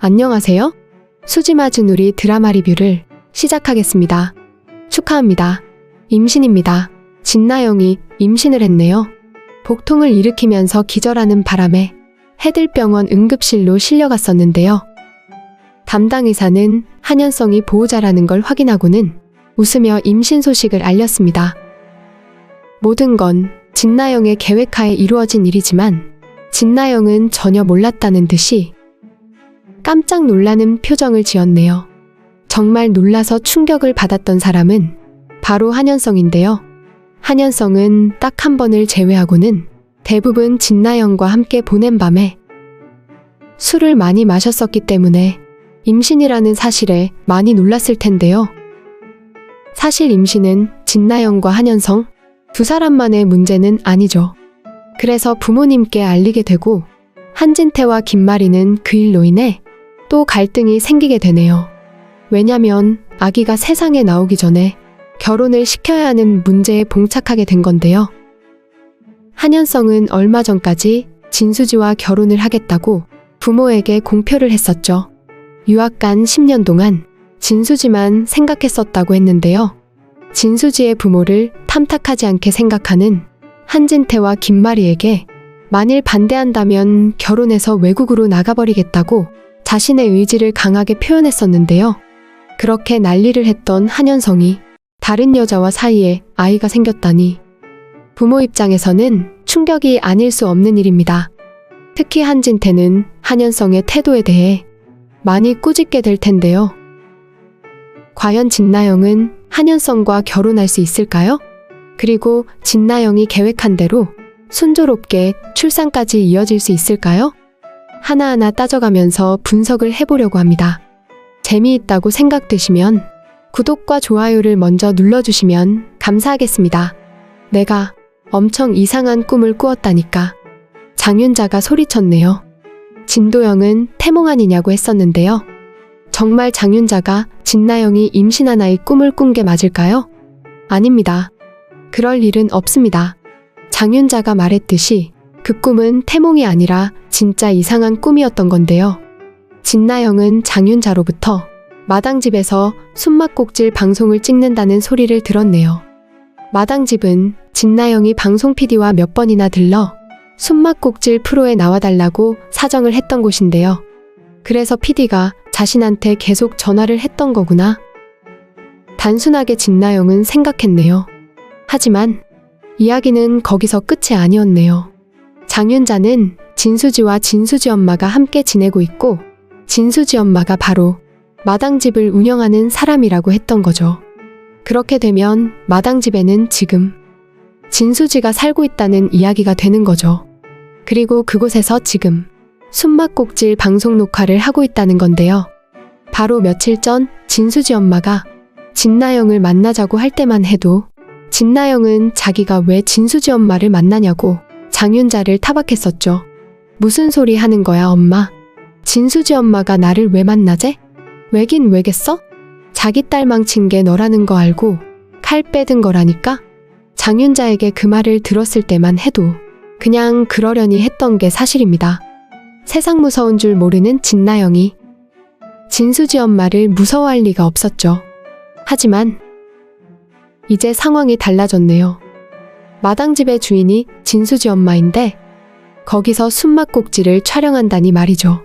안녕하세요. 수지 맞은 우리 드라마 리뷰를 시작하겠습니다. 축하합니다. 임신입니다. 진나영이 임신을 했네요. 복통을 일으키면서 기절하는 바람에 해들병원 응급실로 실려갔었는데요. 담당 의사는 한현성이 보호자라는 걸 확인하고는 웃으며 임신 소식을 알렸습니다. 모든 건 진나영의 계획하에 이루어진 일이지만 진나영은 전혀 몰랐다는 듯이 깜짝 놀라는 표정을 지었네요. 정말 놀라서 충격을 받았던 사람은 바로 한현성인데요. 한현성은 딱 한 번을 제외하고는 대부분 진나영과 함께 보낸 밤에 술을 많이 마셨었기 때문에 임신이라는 사실에 많이 놀랐을 텐데요. 사실 임신은 진나영과 한현성 두 사람만의 문제는 아니죠. 그래서 부모님께 알리게 되고 한진태와 김마리는 그 일로 인해 또 갈등이 생기게 되네요. 왜냐면 아기가 세상에 나오기 전에 결혼을 시켜야 하는 문제에 봉착하게 된 건데요. 한현성은 얼마 전까지 진수지와 결혼을 하겠다고 부모에게 공표를 했었죠. 유학 간 10년 동안 진수지만 생각했었다고 했는데요. 진수지의 부모를 탐탁하지 않게 생각하는 한진태와 김마리에게 만일 반대한다면 결혼해서 외국으로 나가버리겠다고 자신의 의지를 강하게 표현했었는데요. 그렇게 난리를 했던 한현성이 다른 여자와 사이에 아이가 생겼다니 부모 입장에서는 충격이 아닐 수 없는 일입니다. 특히 한진태는 한현성의 태도에 대해 많이 꾸짖게 될 텐데요. 과연 진나영은 한현성과 결혼할 수 있을까요? 그리고 진나영이 계획한 대로 순조롭게 출산까지 이어질 수 있을까요? 하나하나 따져가면서 분석을 해보려고 합니다. 재미있다고 생각되시면 구독과 좋아요를 먼저 눌러주시면 감사하겠습니다. 내가 엄청 이상한 꿈을 꾸었다니까. 장윤자가 소리쳤네요. 진도영은 태몽 아니냐고 했었는데요. 정말 장윤자가 진나영이 임신한 아이 꿈을 꾼 게 맞을까요? 아닙니다. 그럴 일은 없습니다. 장윤자가 말했듯이 그 꿈은 태몽이 아니라 진짜 이상한 꿈이었던 건데요. 진나영은 장윤자로부터 마당집에서 숨막꼭질 방송을 찍는다는 소리를 들었네요. 마당집은 진나영이 방송 PD와 몇 번이나 들러 숨막꼭질 프로에 나와달라고 사정을 했던 곳인데요. 그래서 PD가 자신한테 계속 전화를 했던 거구나. 단순하게 진나영은 생각했네요. 하지만 이야기는 거기서 끝이 아니었네요. 장윤자는 진수지와 진수지 엄마가 함께 지내고 있고 진수지 엄마가 바로 마당집을 운영하는 사람이라고 했던 거죠. 그렇게 되면 마당집에는 지금 진수지가 살고 있다는 이야기가 되는 거죠. 그리고 그곳에서 지금 숨막꼭질 방송 녹화를 하고 있다는 건데요. 바로 며칠 전 진수지 엄마가 진나영을 만나자고 할 때만 해도 진나영은 자기가 왜 진수지 엄마를 만나냐고 장윤자를 타박했었죠. 무슨 소리 하는 거야 엄마? 진수지 엄마가 나를 왜 만나재? 왜긴 왜겠어? 자기 딸 망친 게 너라는 거 알고 칼 빼든 거라니까? 장윤자에게 그 말을 들었을 때만 해도 그냥 그러려니 했던 게 사실입니다. 세상 무서운 줄 모르는 진나영이 진수지 엄마를 무서워할 리가 없었죠. 하지만 이제 상황이 달라졌네요. 마당집의 주인이 진수지 엄마인데 거기서 숨막꼭질을 촬영한다니 말이죠.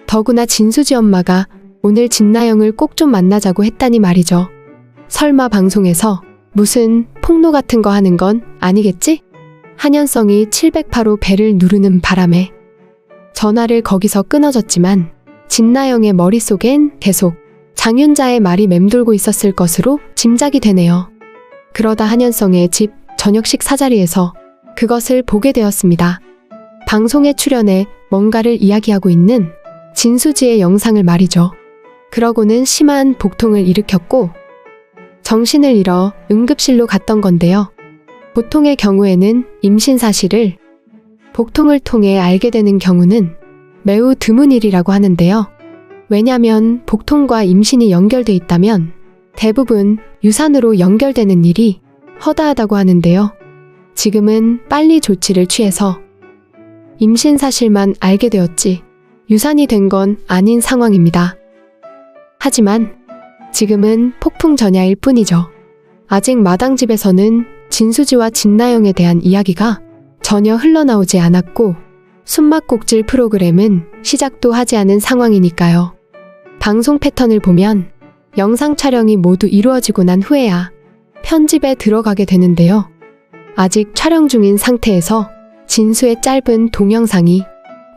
더구나 진수지 엄마가 오늘 진나영을 꼭 좀 만나자고 했다니 말이죠. 설마 방송에서 무슨 폭로 같은 거 하는 건 아니겠지? 한현성이 708호 배를 누르는 바람에 전화를 거기서 끊어졌지만 진나영의 머릿속엔 계속 장윤자의 말이 맴돌고 있었을 것으로 짐작이 되네요. 그러다 한현성의 집 저녁 식사 자리에서 그것을 보게 되었습니다. 방송에 출연해 뭔가를 이야기하고 있는 진수지의 영상을 말이죠. 그러고는 심한 복통을 일으켰고 정신을 잃어 응급실로 갔던 건데요. 보통의 경우에는 임신 사실을 복통을 통해 알게 되는 경우는 매우 드문 일이라고 하는데요. 왜냐면 복통과 임신이 연결돼 있다면 대부분 유산으로 연결되는 일이 허다하다고 하는데요. 지금은 빨리 조치를 취해서 임신 사실만 알게 되었지 유산이 된 건 아닌 상황입니다. 하지만 지금은 폭풍 전야일 뿐이죠. 아직 마당집에서는 진수지와 진나영에 대한 이야기가 전혀 흘러나오지 않았고 숨막꼭질 프로그램은 시작도 하지 않은 상황이니까요. 방송 패턴을 보면 영상 촬영이 모두 이루어지고 난 후에야 편집에 들어가게 되는데요. 아직 촬영 중인 상태에서 진수의 짧은 동영상이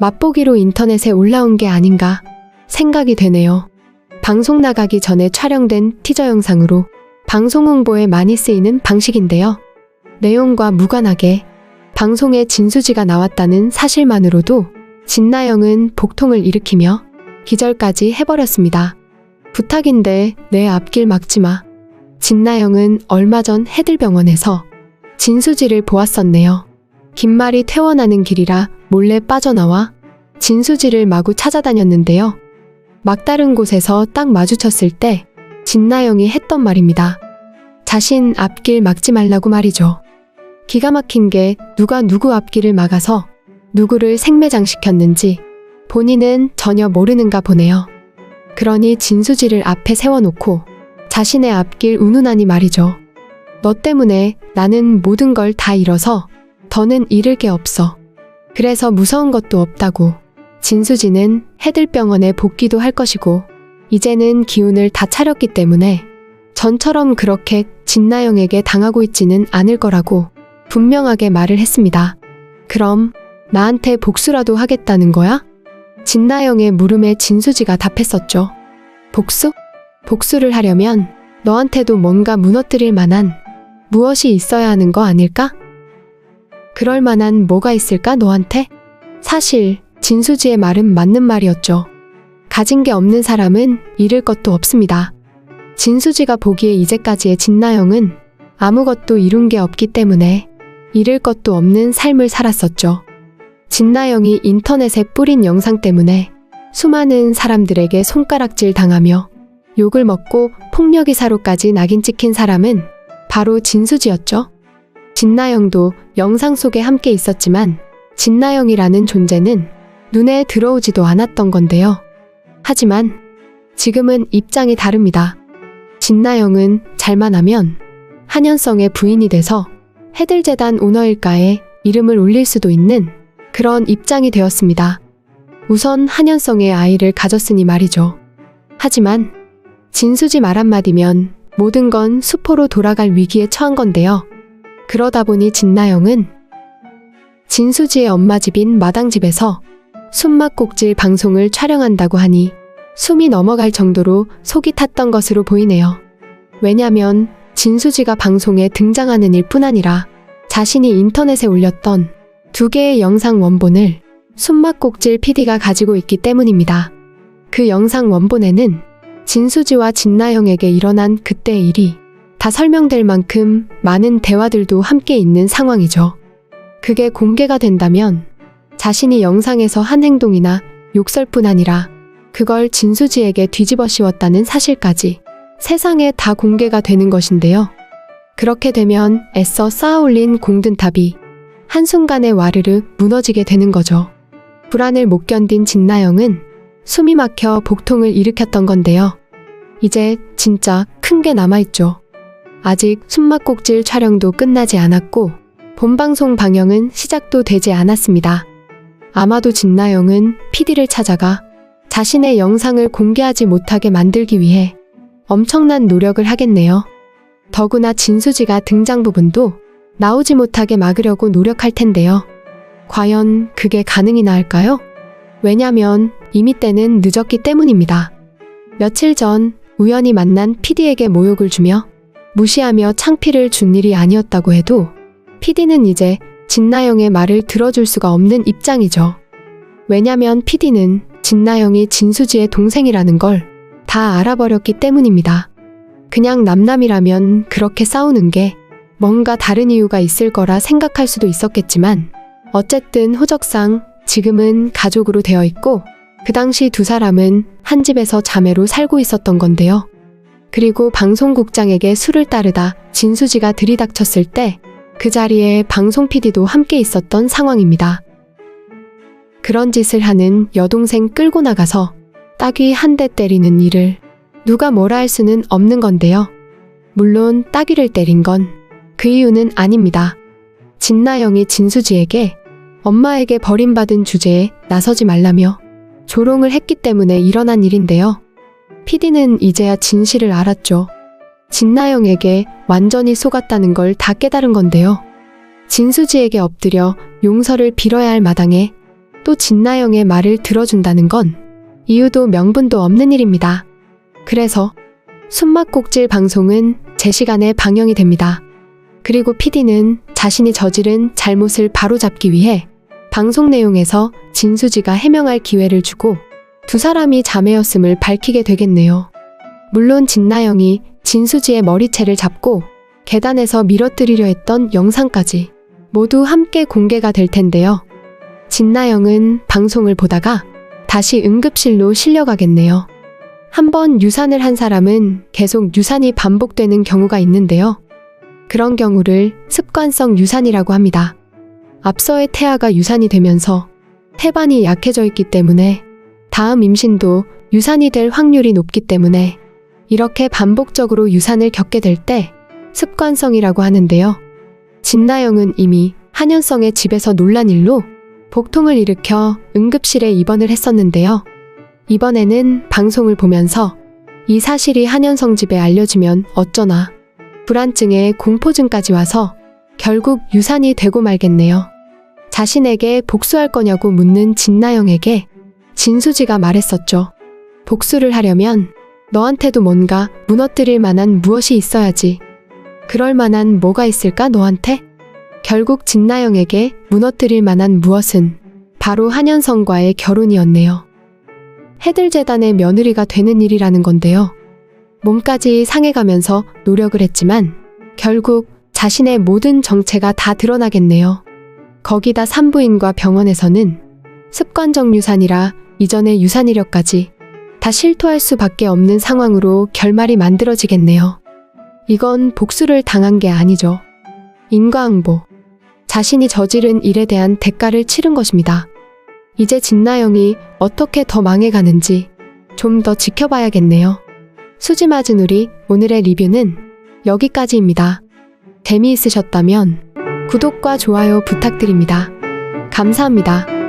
맛보기로 인터넷에 올라온 게 아닌가 생각이 되네요. 방송 나가기 전에 촬영된 티저 영상으로 방송 홍보에 많이 쓰이는 방식인데요. 내용과 무관하게 방송에 진수지가 나왔다는 사실만으로도 진나영은 복통을 일으키며 기절까지 해버렸습니다. 부탁인데 내 앞길 막지 마. 진나영은 얼마 전 해들병원에서 진수지를 보았었네요. 긴말이 퇴원하는 길이라 몰래 빠져나와 진수지를 마구 찾아다녔는데요. 막다른 곳에서 딱 마주쳤을 때 진나영이 했던 말입니다. 자신 앞길 막지 말라고 말이죠. 기가 막힌 게 누가 누구 앞길을 막아서 누구를 생매장시켰는지 본인은 전혀 모르는가 보네요. 그러니 진수지를 앞에 세워놓고 자신의 앞길 운운하니 말이죠. 너 때문에 나는 모든 걸 다 잃어서 더는 잃을 게 없어. 그래서 무서운 것도 없다고. 진수지는 해들병원에 복귀도 할 것이고 이제는 기운을 다 차렸기 때문에 전처럼 그렇게 진나영에게 당하고 있지는 않을 거라고 분명하게 말을 했습니다. 그럼 나한테 복수라도 하겠다는 거야? 진나영의 물음에 진수지가 답했었죠. 복수? 복수를 하려면 너한테도 뭔가 무너뜨릴 만한 무엇이 있어야 하는 거 아닐까? 그럴 만한 뭐가 있을까 너한테? 사실 진수지의 말은 맞는 말이었죠. 가진 게 없는 사람은 잃을 것도 없습니다. 진수지가 보기에 이제까지의 진나영은 아무것도 이룬 게 없기 때문에 잃을 것도 없는 삶을 살았었죠. 진나영이 인터넷에 뿌린 영상 때문에 수많은 사람들에게 손가락질 당하며 욕을 먹고 폭력의사로까지 낙인 찍힌 사람은 바로 진수지였죠. 진나영도 영상 속에 함께 있었지만 진나영이라는 존재는 눈에 들어오지도 않았던 건데요. 하지만 지금은 입장이 다릅니다. 진나영은 잘만 하면 한현성의 부인이 돼서 해들재단 오너일가에 이름을 올릴 수도 있는 그런 입장이 되었습니다. 우선 한현성의 아이를 가졌으니 말이죠. 하지만 진수지 말 한마디면 모든 건 수포로 돌아갈 위기에 처한 건데요. 그러다 보니 진나영은 진수지의 엄마 집인 마당집에서 숨막꼭질 방송을 촬영한다고 하니 숨이 넘어갈 정도로 속이 탔던 것으로 보이네요. 왜냐면 진수지가 방송에 등장하는 일뿐 아니라 자신이 인터넷에 올렸던 2개의 영상 원본을 숨막꼭질 PD가 가지고 있기 때문입니다. 그 영상 원본에는 진수지와 진나영에게 일어난 그때의 일이 다 설명될 만큼 많은 대화들도 함께 있는 상황이죠. 그게 공개가 된다면 자신이 영상에서 한 행동이나 욕설뿐 아니라 그걸 진수지에게 뒤집어 씌웠다는 사실까지 세상에 다 공개가 되는 것인데요. 그렇게 되면 애써 쌓아올린 공든탑이 한순간에 와르르 무너지게 되는 거죠. 불안을 못 견딘 진나영은 숨이 막혀 복통을 일으켰던 건데요. 이제 진짜 큰 게 남아있죠. 아직 숨막꼭질 촬영도 끝나지 않았고 본방송 방영은 시작도 되지 않았습니다. 아마도 진나영은 PD를 찾아가 자신의 영상을 공개하지 못하게 만들기 위해 엄청난 노력을 하겠네요. 더구나 진수지가 등장 부분도 나오지 못하게 막으려고 노력할 텐데요. 과연 그게 가능이나 할까요? 왜냐면 이미 때는 늦었기 때문입니다. 며칠 전 우연히 만난 PD에게 모욕을 주며 무시하며 창피를 준 일이 아니었다고 해도 PD는 이제 진나영의 말을 들어줄 수가 없는 입장이죠. 왜냐면 PD는 진나영이 진수지의 동생이라는 걸 다 알아버렸기 때문입니다. 그냥 남남이라면 그렇게 싸우는 게 뭔가 다른 이유가 있을 거라 생각할 수도 있었겠지만 어쨌든 호적상 지금은 가족으로 되어 있고 그 당시 두 사람은 한 집에서 자매로 살고 있었던 건데요. 그리고 방송국장에게 술을 따르다 진수지가 들이닥쳤을 때 그 자리에 방송 PD도 함께 있었던 상황입니다. 그런 짓을 하는 여동생 끌고 나가서 따귀 한 대 때리는 일을 누가 뭐라 할 수는 없는 건데요. 물론 따귀를 때린 건 그 이유는 아닙니다. 진나영이 진수지에게 엄마에게 버림받은 주제에 나서지 말라며 조롱을 했기 때문에 일어난 일인데요. PD는 이제야 진실을 알았죠. 진나영에게 완전히 속았다는 걸 다 깨달은 건데요. 진수지에게 엎드려 용서를 빌어야 할 마당에 또 진나영의 말을 들어준다는 건 이유도 명분도 없는 일입니다. 그래서 숨막꼭질 방송은 제 시간에 방영이 됩니다. 그리고 PD는 자신이 저지른 잘못을 바로잡기 위해 방송 내용에서 진수지가 해명할 기회를 주고 두 사람이 자매였음을 밝히게 되겠네요. 물론 진나영이 진수지의 머리채를 잡고 계단에서 밀어뜨리려 했던 영상까지 모두 함께 공개가 될 텐데요. 진나영은 방송을 보다가 다시 응급실로 실려가겠네요. 한번 유산을 한 사람은 계속 유산이 반복되는 경우가 있는데요. 그런 경우를 습관성 유산이라고 합니다. 앞서의 태아가 유산이 되면서胎盤이 약해져 있기 때문에 다음 임신도 유산이 될 확률이 높기 때문에 이렇게 반복적으로 유산을 겪게 될 때 습관성이라고 하는데요. 진나영은 이미 한현성의 집에서 놀란 일로 복통을 일으켜 응급실에 입원을 했었는데요. 이번에는 방송을 보면서 이 사실이 한현성 집에 알려지면 어쩌나 불안증에 공포증까지 와서 결국 유산이 되고 말겠네요. 자신에게 복수할 거냐고 묻는 진나영에게 진수지가 말했었죠. 복수를 하려면 너한테도 뭔가 무너뜨릴 만한 무엇이 있어야지. 그럴 만한 뭐가 있을까 너한테? 결국 진나영에게 무너뜨릴 만한 무엇은 바로 한현성과의 결혼이었네요. 해들재단의 며느리가 되는 일이라는 건데요. 몸까지 상해가면서 노력을 했지만 결국 자신의 모든 정체가 다 드러나겠네요. 거기다 산부인과 병원에서는 습관적 유산이라 이전의 유산 이력까지 다 실토할 수밖에 없는 상황으로 결말이 만들어지겠네요. 이건 복수를 당한 게 아니죠. 인과응보. 자신이 저지른 일에 대한 대가를 치른 것입니다. 이제 진나영이 어떻게 더 망해가는지 좀 더 지켜봐야겠네요. 수지 맞은 우리 오늘의 리뷰는 여기까지입니다. 재미있으셨다면 구독과 좋아요 부탁드립니다. 감사합니다.